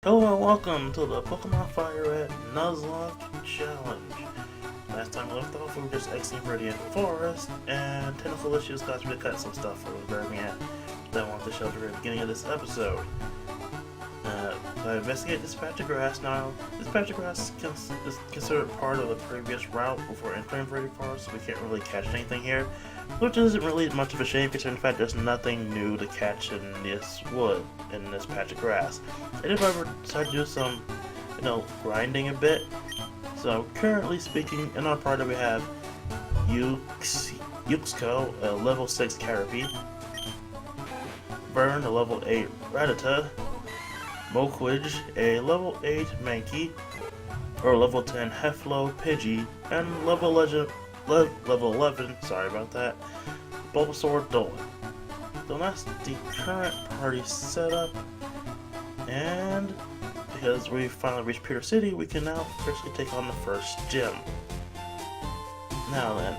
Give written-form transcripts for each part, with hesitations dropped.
Hello and welcome to the Pokemon Fire Red Nuzlocke Challenge. Last time we left off, we were just exiting Viridian Forest, and technical issues caused me to cut some stuff from the very end that I wanted to shelter at the beginning of this episode. I investigate this patch of grass now. This patch of grass is considered part of the previous route before entering Viridian Forest, so we can't really catch anything here, which isn't really much of a shame considering the fact there's nothing new to catch in this wood, in this patch of grass. And if I ever decide to do some, grinding a bit, so currently speaking, in our party we have Yuxko, a level 6 Caterpie, Burn, a level 8 Rattata, Moquidge, a level 8 Mankey, or level 10 Heflo Pidgey, and level 11, sorry about that, Bulbasaur Dolan. So that's the current party setup, and because we finally reached Pewter City, we can now officially take on the first gym. Now then,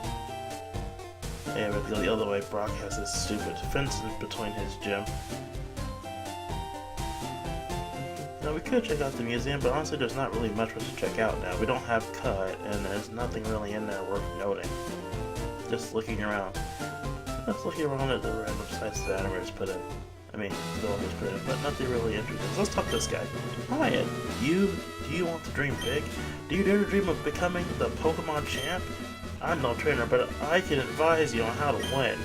yeah, we have to go the other way. Brock has this stupid fence between his gym. Now we could check out the museum, but honestly there's not really much for us to check out now. We don't have Cut, and there's nothing really in there worth noting. Just looking around. Let's look around at the random sites that animators put in. Developers put in, but nothing really interesting. So let's talk to this guy. Hi, do you want to dream big? Do you dare to dream of becoming the Pokemon champ? I'm no trainer, but I can advise you on how to win.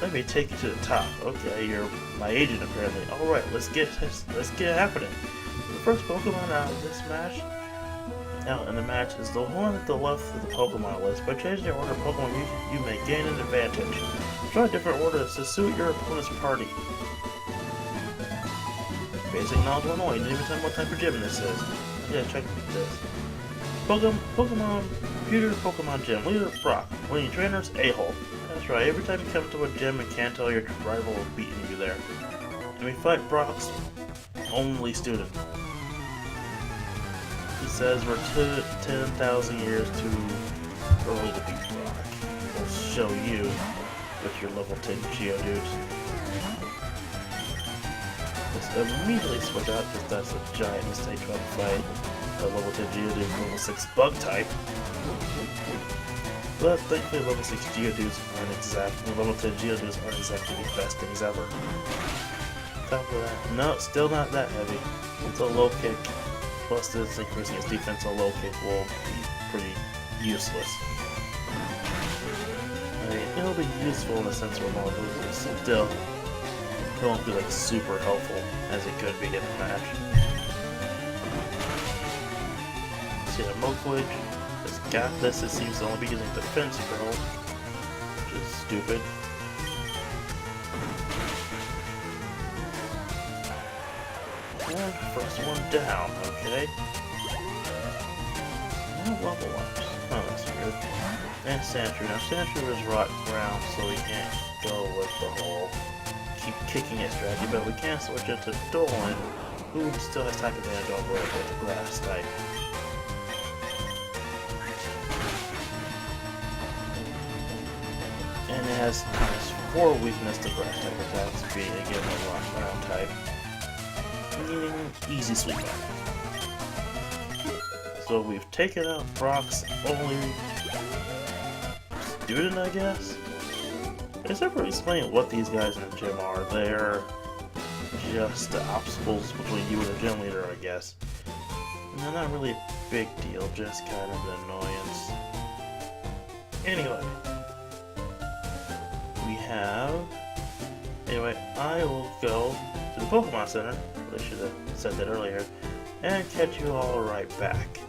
Let me take you to the top. Okay, you're my agent apparently. Alright, let's get happening. The first Pokemon out in the match is the one at the left of the Pokemon list. By changing your order of Pokemon, you may gain an advantage. Try different orders to suit your opponent's party. Basic knowledge 101. You didn't even tell me what type of gym this is. I gotta check this. Pokemon Computer Pokemon Gym. Leader Brock. Winning trainers A-hole. That's right. Every time you come to a gym and can't tell your rival is beating you there. And we fight Brock's only student. He says we're 10,000 years too early to beat Brock. We'll show you with your level 10 Geodudes. Let's immediately switch out because that's a giant mistake trying to fight a level 10 Geodude level 6 bug type. But thankfully level 6 Geodudes aren't exactly the best things ever. Top of that. No, still not that heavy. It's a low kick. Plus this increasing its defense, a low kick will be pretty useless. It'll be useful in the sense where more moves, still it won't be like super helpful as it could be in the match. See the Moquidge has got this. It seems to only be using defense curl, which is stupid. And first one down, okay. No level ups. Oh, that's weird. And Sandshrew. Now Sandshrew is rock ground, so we can't go with the whole keep kicking it strategy, but we can switch into Dolan, who still has type advantage over it with the grass type. And it has -4 weakness to grass type attacks, being again a rock ground type. Meaning easy sweep up. So we've taken out Brock's only student, I guess? It's never really explained what these guys in the gym are. They're just the obstacles between you and the gym leader, I guess. And they're not really a big deal, just kind of an annoyance. Anyway. Anyway, I will go to the Pokemon Center. I should have said that earlier. And catch you all right back.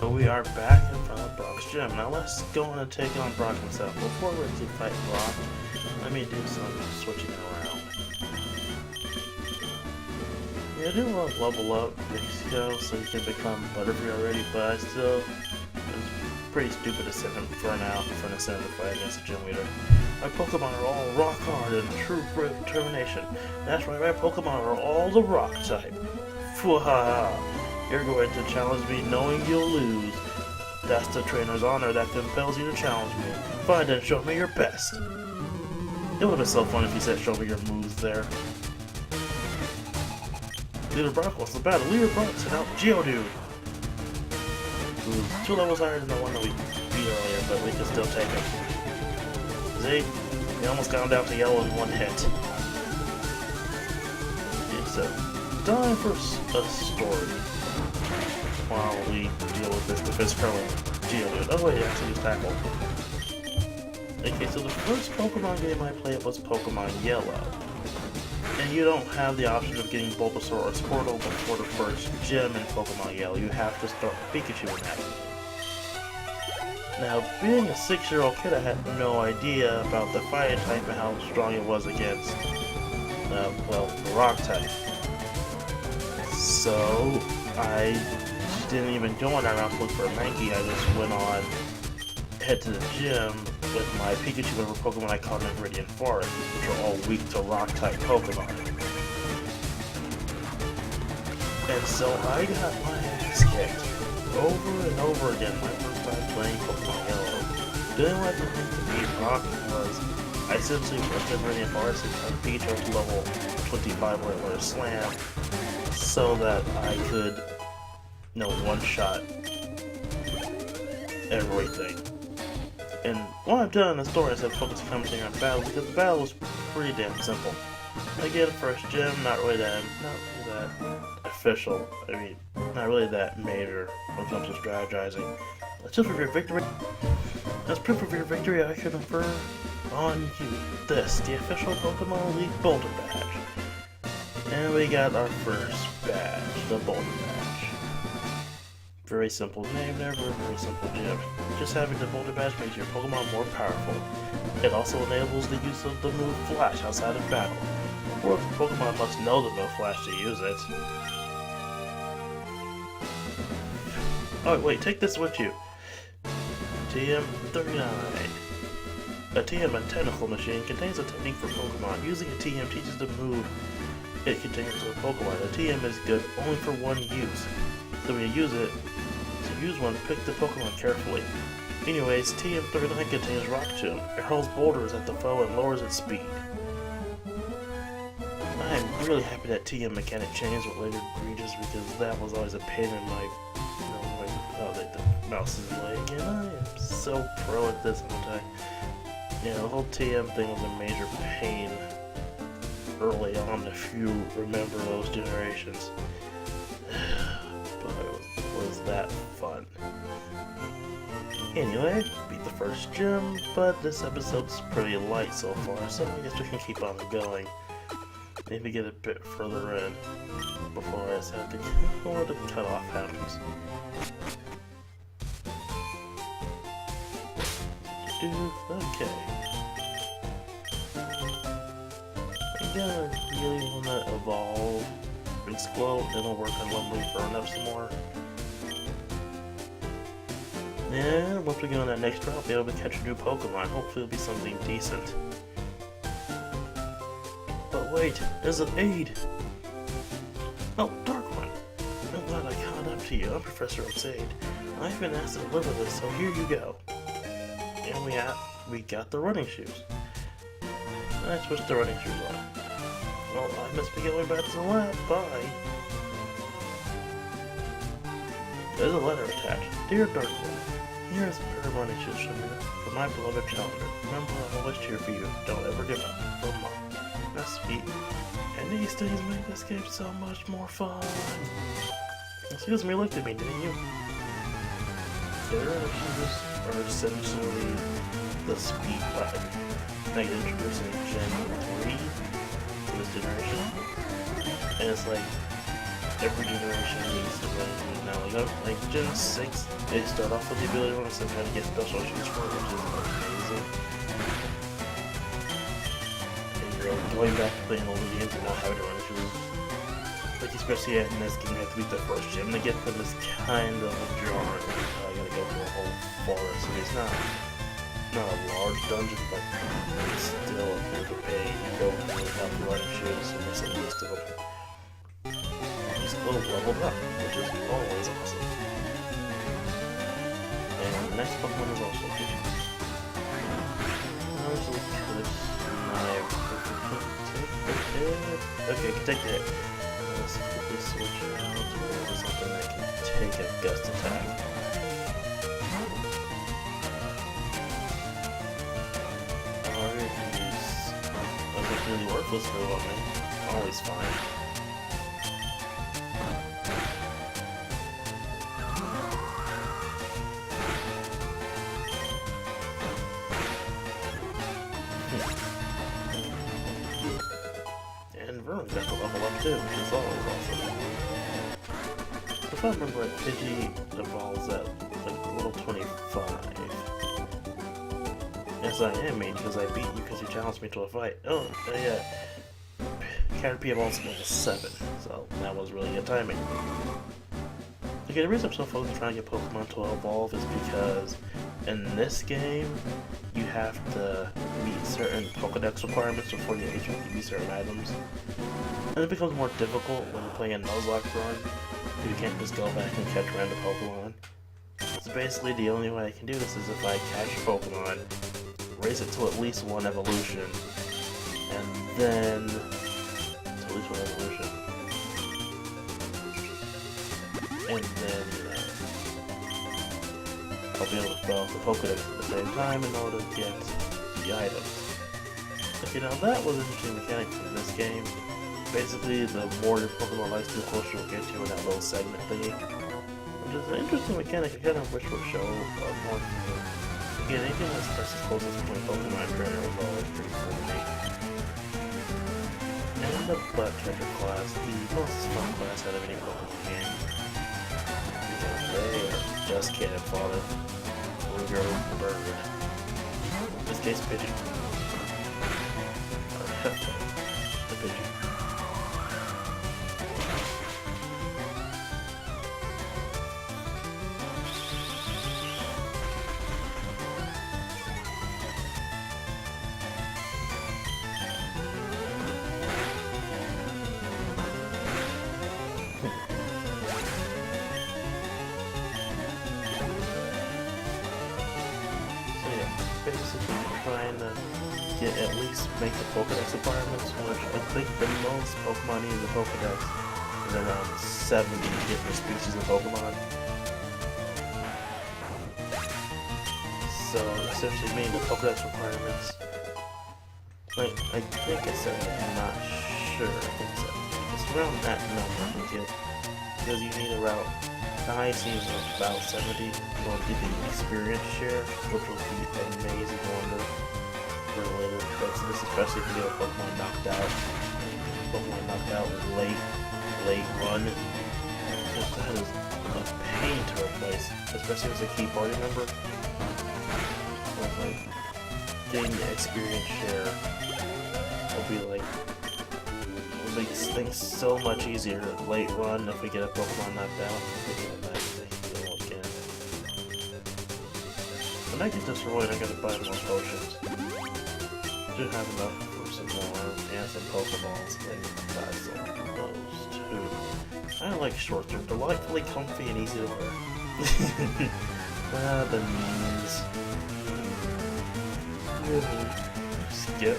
So we are back in front of Brock's gym. Now let's go on and take on Brock himself. Before we actually fight Brock, let me do some switching around. Yeah, I do want to level up Yuxko so he can become Butterfree already, but it's pretty stupid to send him for now to fight against the gym leader. My Pokemon are all rock hard and true determination. That's right, my Pokemon are all the rock type. Fwahaha! You're going to challenge me knowing you'll lose. That's the trainer's honor that compels you to challenge me. Find and show me your best. It would have been so fun if you said show me your moves there. Leader Brock wants the battle. Leader Brock sent out Geodude, who's 2 levels higher than the one that we beat earlier, but we can still take him. See? We almost got him down to yellow in 1 hit. Okay, so time for a story while we deal with this defense curling Geodude. Oh wait, actually use Tackle. Okay, so the first Pokemon game I played was Pokemon Yellow. And you don't have the option of getting Bulbasaur or Squirtle before the first gym in Pokemon Yellow. You have to start with Pikachu in that. Now, being a 6-year-old kid, I had no idea about the fire type and how strong it was against, well, the rock type. So, I didn't even go on that route to look for a Mankey. I just went on, head to the gym with my Pikachu and Pokemon I caught in Viridian Forest, which are all weak to rock-type Pokemon. And so I got my ass kicked over and over again my first time playing Pokemon Yellow. Doing what I think to beat rock was, I essentially went to Viridian Forest and got Pikachu up to level 25 where it was Slam, so that I could, one-shot everything. And what I've done in the story is I've focused commenting on battle because the battle was pretty damn simple. Again, first gym, not really that official. I mean, not really that major when it comes to strategizing. As proof of your victory, I can confer on you this, the official Pokemon League Boulder Badge. And we got our first badge, the Boulder Badge. Very simple name there, very simple gym. Just having the Boulder Badge makes your Pokemon more powerful. It also enables the use of the move Flash outside of battle. Of course, Pokemon must know the move Flash to use it. Oh wait, take this with you. TM39. A TM and Tentacle Machine contains a technique for Pokemon. Using a TM teaches the move it contains to a Pokemon. A TM is good only for one use. So when you use it, pick the Pokemon carefully. Anyways, TM39 contains Rock Tomb. It hurls boulders at the foe and lowers its speed. I'm really happy that TM mechanic changed with later regions because that was always a pain in my, the mouse's leg, and I am so pro at this one. The whole TM thing was a major pain early on if you remember those generations. But was that fun. Anyway, beat the first gym, but this episode's pretty light so far, so I guess we can keep on going. Maybe get a bit further in before I decide to before the cutoff happens. Okay. Again, I really want to evolve Explode, then I'll work on Lumbly Burn up some more. And once we get on that next route, I'll be able to catch a new Pokemon. Hopefully it'll be something decent. But wait, there's an aid! Oh, Dark One! I'm glad I caught up to you. I'm Professor Oak's aide. I've been asked to deliver this, so here you go. And we got the running shoes. I switched the running shoes on. Well, I must be going back to the lab. Bye. There's a letter attached. Dear Dark One, here is a pair of running shoes from my beloved Challenger. Remember, I'm always cheer for you. Don't ever give up. From Mom. That's sweet. And these things make this game so much more fun. Excuse me, looked at me, didn't you? The running shoes are essentially the speed bike. Like introducing Gen 3 for this generation. And it's like every generation needs to run shoes now. Like Gen 6, they start off with the ability to run some kind of get special shoes for it, which is amazing. And you're going back to playing older games and not having to run shoes. Like especially in this game, you have to beat the first gym to get them is kind of jarring. I gotta go through a whole forest. I mean, it's not a large dungeon, but it's still a bit of a pain. You go through without the running shoes, and there's a list of them. Just a little leveled up, which is always awesome. And the next Pokemon is also Pikachu. Okay, I can take that. Let's quickly actually switch out to something that can take a gust attack. Alright, use a really worthless move on me. Always fine. And Vernon's got to level up too, which is always awesome. If I remember right, Pidgey evolves at like level 25. Yes, I am, mate, because I beat you because you challenged me to a fight. Oh, yeah. Caterpie evolves at level 7, so that was really good timing. Okay, the reason I'm so focused on trying to get Pokemon to evolve is because in this game, you have to meet certain Pokedex requirements before you able to use certain items. And it becomes more difficult when you're playing a Nuzlocke run, because you can't just go back and catch random Pokemon. So basically, the only way I can do this is if I catch a Pokemon, raise it to at least one evolution, and then to at least one evolution. And then, I'll be able to fill out the Pokedex at the same time in order to get the items. Okay, now that was an interesting mechanic from this game. Basically, the more your Pokemon likes, the closer it'll get you in that little segment thingy. Which is an interesting mechanic I kind of wish would show more. Again, anything that's precious closest between Pokemon trainer is always pretty cool to me. And the Butt Catcher class, the most fun class out of any Pokemon game. They are just cannon fodder for your bird. In this case, Pidgey. Or the Pidgey. Basically trying to get at least make the Pokedex requirements, which I think the most Pokemon need in the Pokedex is around 70 different species of Pokemon. So essentially meaning the Pokedex requirements, like, I think it's 70, I'm not sure, I think it's around that number to get, because you need around, the highest seems about 70, you want to get the experience share, which will be an amazing wonder for later. That's this especially if you get a Pokemon knocked out. Pokemon knocked out late run. Just that is a pain to replace, especially as a key party member. So like getting the experience share will be like makes things so much easier late run if we get a Pokemon knocked out. We can imagine the heal again. When I get this rolling, I'm gonna buy more potions. Should have enough for some more and some Pokeballs. Like buy some of those too. I like shorts, they're delightfully comfy and easy to wear. The knees. Skip.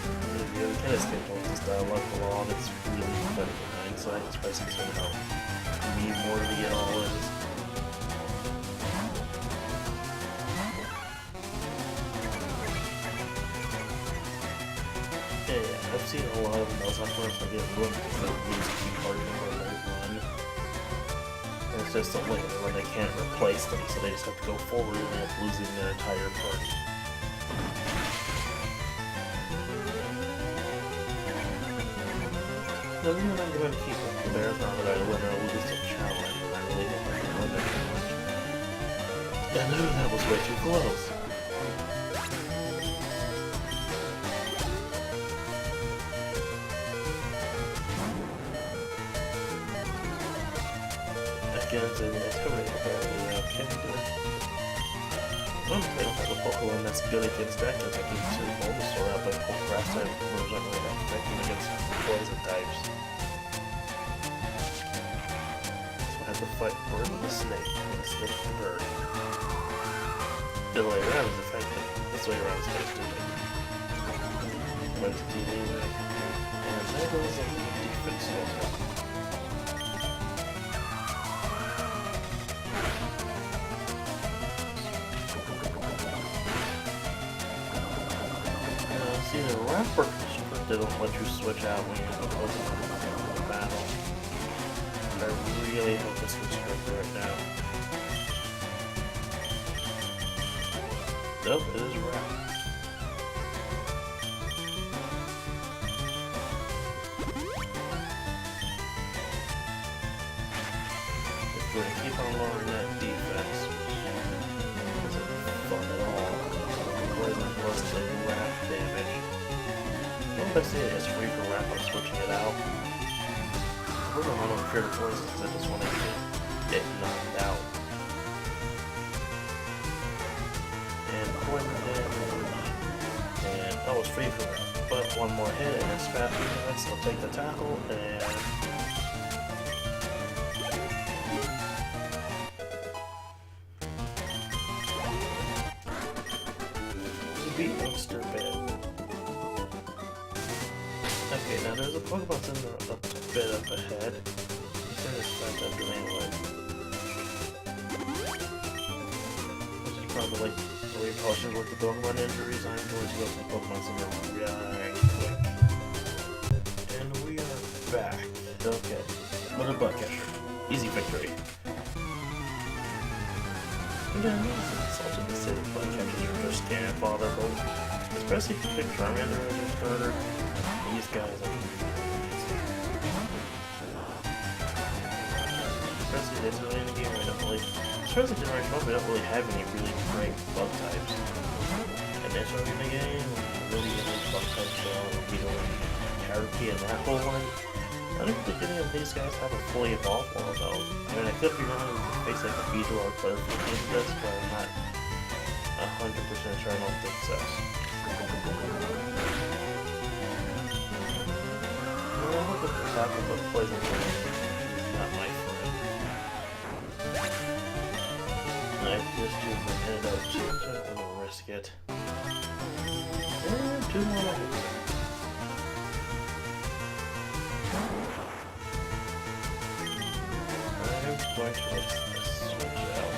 You kind of skip all this dialogue along. It's really funny in hindsight, especially somehow me more to get all is. Yeah, I've seen a lot of Nuzlocke runs that get ruined because they lose key party member late run. And it's just a later when they can't replace them, so they just have to go forward and end up losing their entire party. The reason I'm going to keep up the bears now that I win or lose the challenge, and I really hope I can win that challenge. And no, that was way too close. Again, so the activity apparently can do it. One thing I don't have a Pokemon that's good against that because I can see Bulbasaur out, but grass type moves aren't really that effective against poison types. So I have to fight bird with a snake, and a snake with a bird. The way around is effective. This way around is effective. But it's anyway. And that was a defense level. for they don't let you switch out when you're in the battle. I really hope this gets scripted right now. Nope, it is wrapped. If we're gonna keep on lowering that defense, which isn't fun at all. Poison plus the wrap damage. Well, if I say it's free for wrap, I'm switching it out. We're going to clear the poisons, I just want to get knocked out. And poison damage. And that was free for wrap. But one more hit and it's fast defense, I'll take the tackle and beat monster bed. Okay, now there's a Pokemon Center a bit up ahead. You can just back up the main way. This is probably like the repulsion with the Pokemon injuries. I'm going to go to the Pokemon Center right quick. And we are back. Okay. Another butt catcher. Easy victory. Again, it's also the city butt catchers are just can't bother both. Especially if you pick Charmander as your starter. These guys are especially this early in the game, we don't really, especially Generation 1, we don't really have any really great bug types. And this early in the game, really only bug types are Beetle and Caterpie and that whole one. I don't think any of these guys have a fully evolved one though. I mean, I could be wrong with face like a Beetle or Butterfly into this, but I'm not 100% sure I don't think so. I hope if this happens, but poison not my friend. I just choose my antidote too, so I don't want to risk it. And 2 more levels. I'm going to switch out,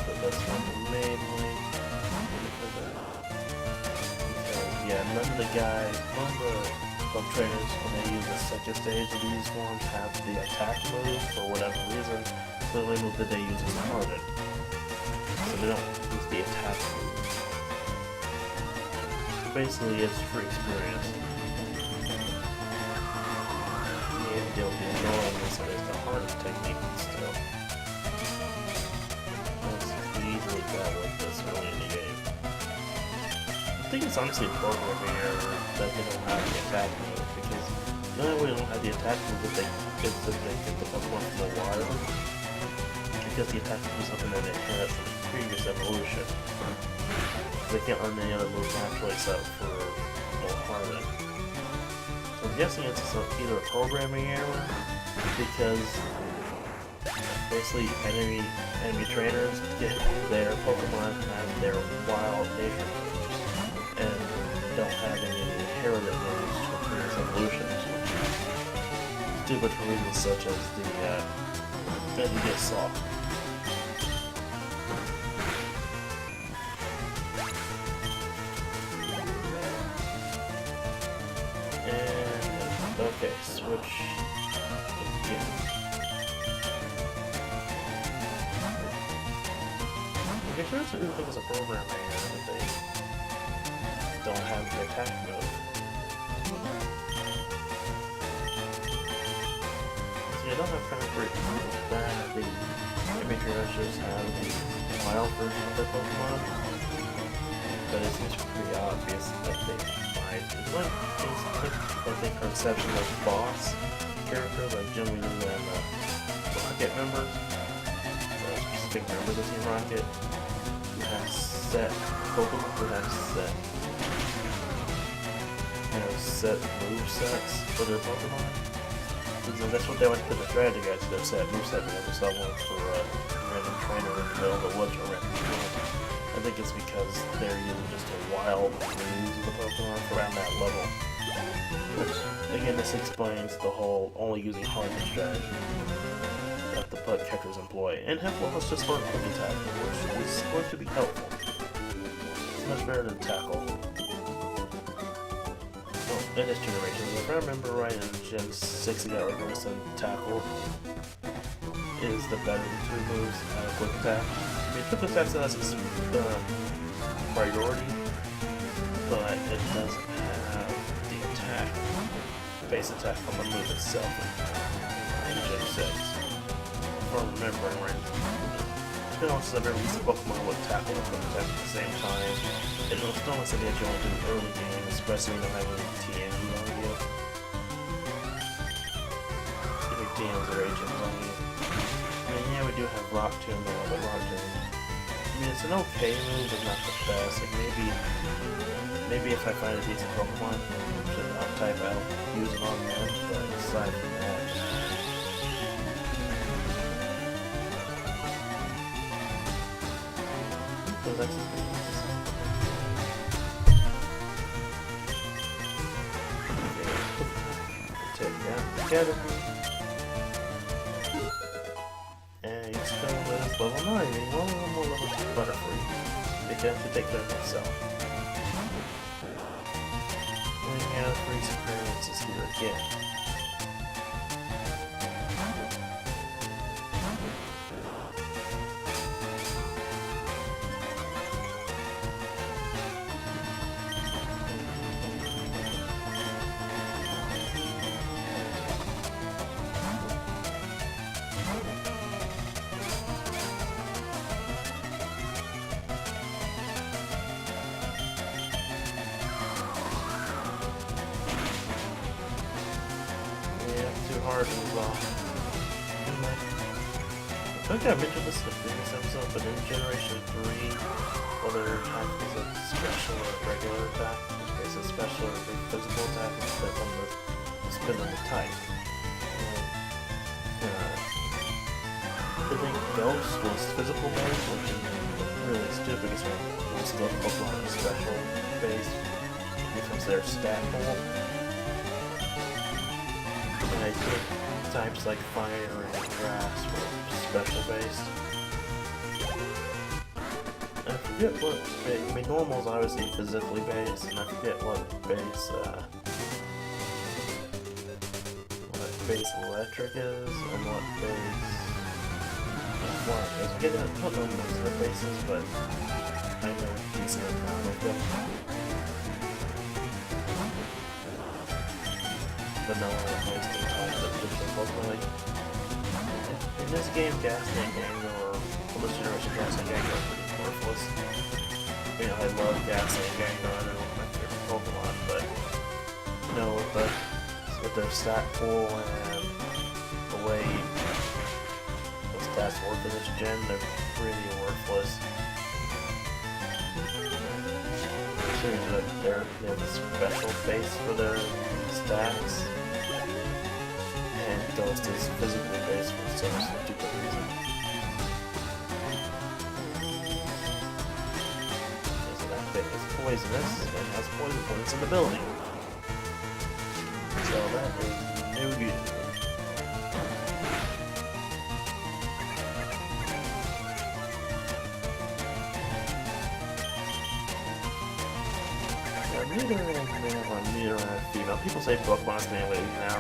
but that's not the main way. Yeah, none of the guys, none of the bug trainers, when they use the second stage of these forms, have the attack move for whatever reason. So the only move that they use is Harden. So they don't use the attack move. So basically, it's free experience. And they'll be annoying as there's the Harden technique still. That's easily dealt with this early in the game. I think it's honestly a programming error that they don't have the attack move, because the only way they don't have the attack move is if they get the Pokemon from the wild, because the attack move is something that they inherit from the previous evolution. They can't learn any other moves naturally except for more Harden. So I'm guessing it's either a programming error, because basically enemy trainers get their Pokemon as their wild nature moves, and don't have any inherited moves from previous evolutions. Stupid for reasons such as that you get soft. And okay, switch again. Okay, first I think it's a programming error that they don't have the attack move. See, I don't have concrete that the image rushes have the wild version of their Pokemon, but it seems pretty obvious that they might. It's like things I think are exceptions like boss characters like Jim Weaver and Rocket members, specific members of Team Rocket, who have set Pokemon who have set movesets for their Pokemon. So that's what they like to put the strategy guides to their set moveset. We never saw one for a random trainer in the middle of the woods or random field. I think it's because they're using just a wild moves of the Pokemon around that level. Which, again, this explains the whole only using Harden strategy that the bug catchers employ. And Hempel has just learned Quick Attack, which is going to be helpful. It's much better than Tackle. Oh, in this generation. If I remember right, in Gen 6 you got reverse and tackle is the better of the two moves out of quick attack. I mean, quick attack still has its priority, but it doesn't have the attack, base attack on the move itself in Gen 6. If I'm remembering right. It's been on since I've ever used a Pokemon with tackle and quick attack at the same time. It was no one said that you only do early game, especially when you don't have any TMs on you. Any TMs or agents on you. I mean, yeah, we do have Rock Tomb now, but Rock Tomb, I mean, it's an okay move, but not the best. Like, maybe if I find a decent Pokemon, I'll type out, use it on them, but aside from that, that's take that together. And you spell this level 9, and one more level 2 Butterfree. Because to take care of myself. And we have 3 experiences here again. Hard to resolve. I think I mentioned this in the previous episode, but in Generation 3, whether attack is a special or a regular attack, it's a special or a physical attack, it's spin on the type. I think Ghost was physical based, which is really stupid because most of the Pokemon are special based because they're stat pool. And I think types like fire and grass were special based. I forget what I mean, normal is obviously physically based, and I forget what base electric is, and what base what is. I don't know most of the bases, but I know a decent amount of them. Vanilla wasting time with different Pokemon. In this game, Ghastly and Gengar, well, this generation, Ghastly and Gengar are pretty worthless. You know, I love Ghastly and Gengar, they're one of my favorite Pokemon, but you know, with their stat pool and the way the stats work in this gen, they're pretty worthless. They have a special base for their stats, and Ghost is physically based for some stupid reason. So that thing is poisonous and has poison points in the building. So that is no good. Neither and female. People say Pokemon's been lazy now.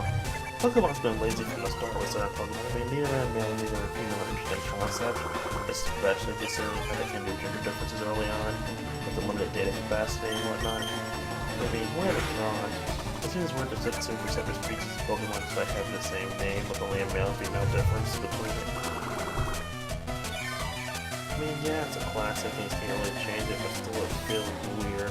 Pokemon's been lazy from the start with certain Pokemon. I mean, neither and male, neither and female are interesting concept, especially considering how they can do gender differences early on with the limited data capacity and whatnot. I mean, whatever on. It seems weird to sit for separate species of Pokemon despite having the same name with only a male and female difference between it. I mean, yeah, it's a classic and you can't really change it, but still it feels weird.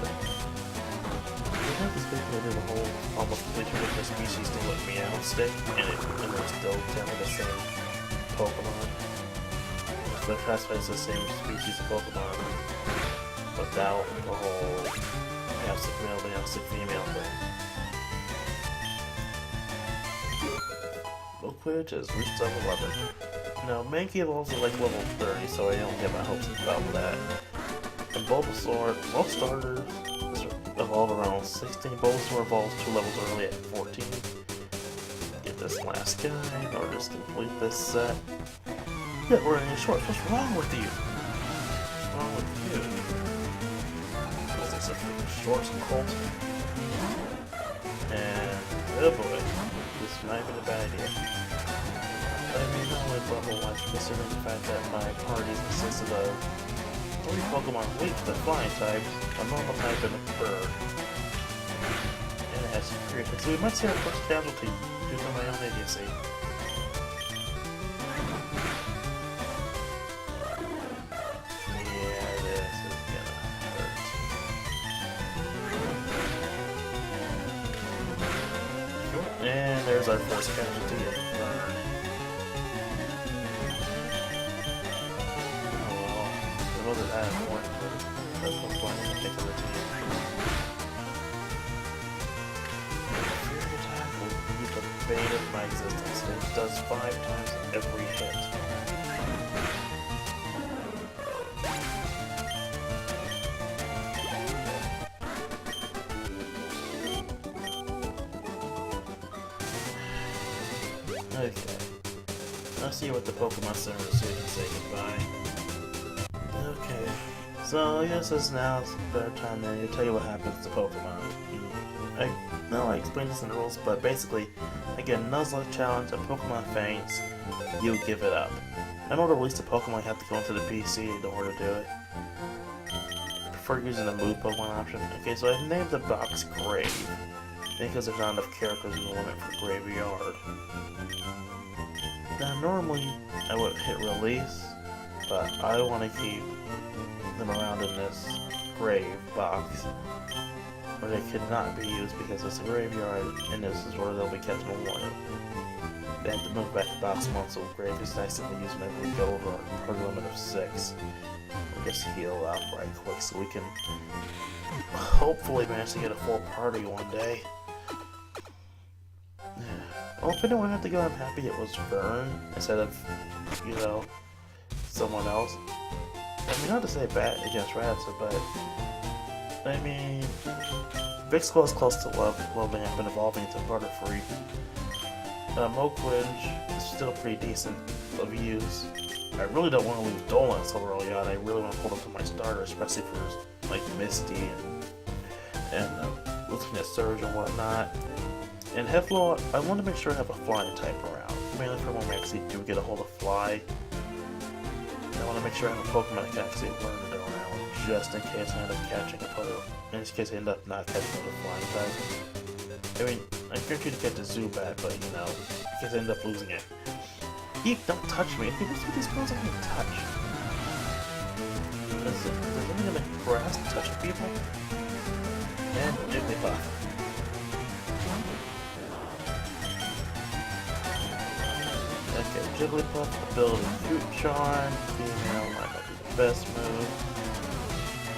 I have this big one in the whole almost completely different species to let me out stick, and they're still telling the same Pokemon. They're classified as the same species of Pokemon without the whole half-sick male and half-sick female thing. Which has reached level 11. Now, Mankey evolves at like level 30, so I don't get my hopes about that. And Bulbasaur, most starters evolve around 16. Bulbasaur evolves 2 levels early at 14. Get this last guy, or just complete this set. Yeah, we're in shorts. What's wrong with you? What's wrong with you? Is this a freaking shorts cult? And, oh boy, this might be a bad idea. I mean, not only bubble-wise, considering the fact that my parties consisted of 3 Pokemon weak to flying types, a normal type, and a bird. And it has security, so we might see our first casualty due to my own idiocy. Yeah, this is gonna hurt. And there's our first casualty. That important, but that's no point in particular to you. Fury attack will be the bane of my existence. It does 5 times every hit. Okay. Let's see what the Pokemon Center is so we can say goodbye. Okay, so I guess it's now it's a better time to tell you what happens to Pokemon. I explained this in the rules, but basically, again, Nuzlocke challenge, a Pokemon faints, you give it up. In order to release the Pokemon, you have to go into the PC in order to do it. I prefer using the move Pokemon option. Okay, so I've named the box Grave, because there's not enough characters in the limit for Graveyard. Now, normally, I would hit release, but I want to keep them around in this grave box where they could not be used because it's a graveyard and this is where they'll be kept memorial. They have to move back the box once, so grave is nice and we use whenever we go over our party limit of 6. We'll just heal up right quick so we can hopefully manage to get a full party one day. Well, if anyone had to go, I'm happy it was Vern instead of, you know, someone else. I mean, not to say bad against Radza, but I mean, Vixquel is close to leveling up and evolving into Butterfree. Moquidge is still pretty decent of use. I really don't want to lose Dolan so early on. I really want to hold up to my starter, especially for like Misty and looking at Surge and whatnot. And Heflo, I want to make sure I have a flying type around, mainly for when we actually do get a hold of Fly. I want to make sure I have a Pokemon that can actually learn it around, just in case I end up catching a Puddle. In this case, I end up not catching a flying type. I mean, I guarantee to catch a Zubat, but you know, in case I end up losing it. Eek, don't touch me. Hey, what's with these girls I can touch? Does anything in the grass touch people? And Jigglypuff. Okay, Jigglypuff, ability Fruit Charm, female might not be the best move,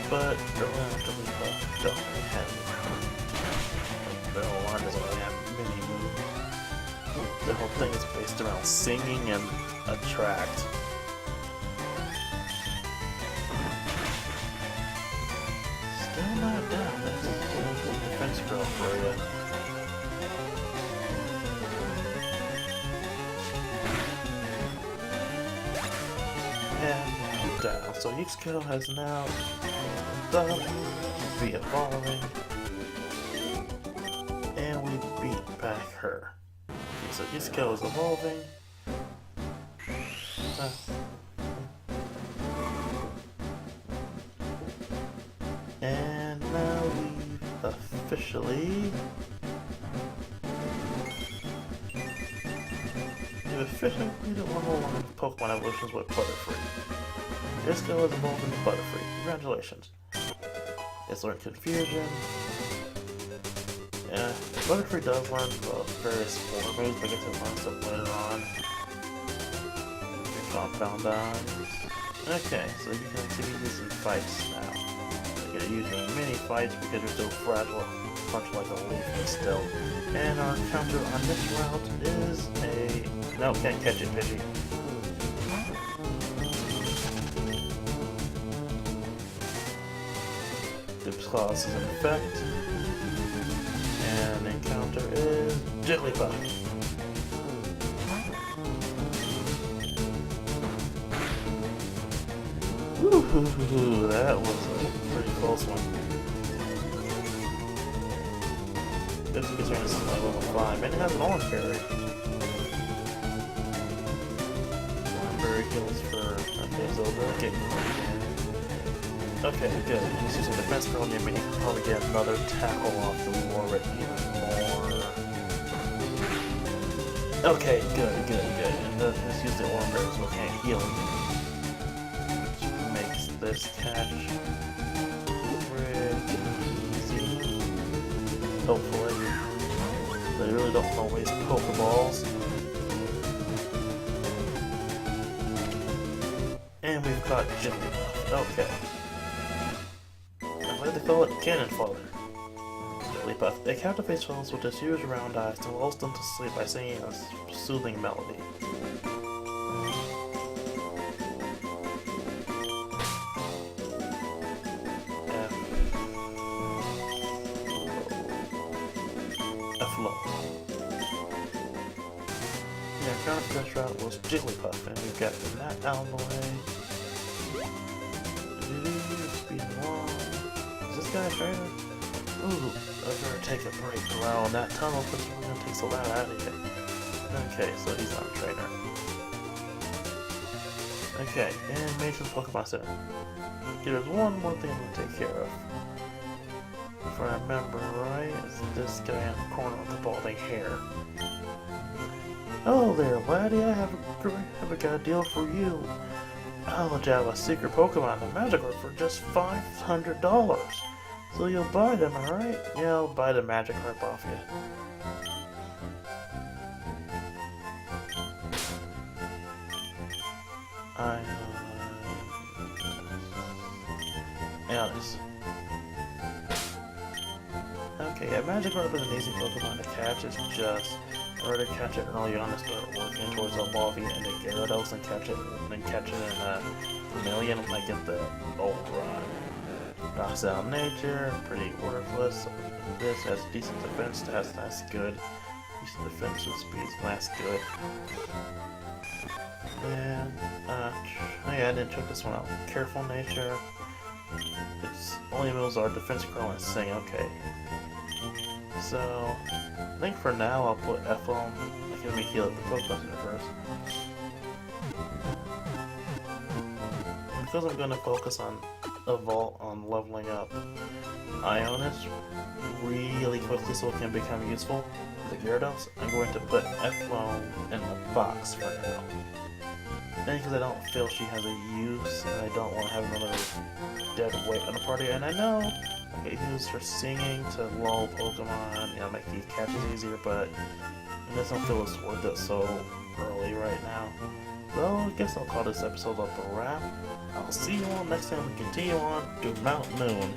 but Jigglypuff don't really have any move. The whole line doesn't really have many moves. The whole thing is based around singing and attract. Still not down, that's a good defense girl for you. And down. So Yuxko has now be evolving, and we beat back her. Okay, so Yuxko is evolving. And now we officially completed one whole line of Pokemon evolutions with Butterfree. Disco is evolved into Butterfree. Congratulations. It's learned Confusion. Yeah, Butterfree does learn various form moves, but I guess it learns them later on. Compound Eyes. Okay, so you can actually use some fights now. You're gonna use your mini fights because you're so fragile, punch like a leaf and still. And our counter on this route is a... No, can't catch it, Pidgey. Dip's Claws is in effect. And the encounter is Jigglypuff. Ooh, that was a pretty close one. 50 concerning this is my level 5, and it has an orange berry. Orange berry heals for okay. Okay, good. He's using defense curl near me. Probably get another tackle off to lower it even more. Okay, good. And let's use the orange berry so we can't heal him. Which makes this catch pretty easy. Hopefully. They really don't want to waste Pokeballs. And we've got Jigglypuff. Okay. I like to call it Cannon Fodder. Jigglypuff. It captivates fellows with its huge round eyes to lull them to sleep by singing a soothing melody. F low. Yeah, current first route was Jigglypuff, and we've got that out of the way. Speed along. Is this guy a trainer? Ooh, I better take a break. Wow, that tunnel puts me gonna take so loud out of here. Okay, so he's not a trainer. Okay, and Mason's Pokemon Center. There's one more thing to take care of. If I remember right, it's this guy in the corner with the balding hair. Hello there, laddie. I have a good deal for you. I'll let you have a secret Pokemon, the Magikarp, for just $500. So you'll buy them, alright? Yeah, I'll buy the Magikarp off you. Alice. Okay, yeah, Magikarp is an easy Pokemon to catch. It's just in order to catch it early on to start working towards a Evolving and the Gyarados and catch it in Vermilion when I get the old run. Knocks out nature, pretty worthless. This has decent defense, that's good. Decent defense with speed, that's good. And, oh yeah, I didn't check this one out. Careful nature. Its only moves are defense curl and sing, okay. So, I think for now I'll put F on. Let me heal up the Pokemon Center first. Because I'm going to focus on leveling up Ionis really quickly so it can become useful as a Gyarados, I'm going to put F-Loam in the box for now. And because I don't feel she has a use, and I don't want to have another dead weight on the party, and I know I can use her singing to lull Pokemon, you know, make these catches easier, but it doesn't feel it's worth it so early right now. So I guess I'll call this episode up a wrap. I'll see you all next time we continue on to Mount Moon.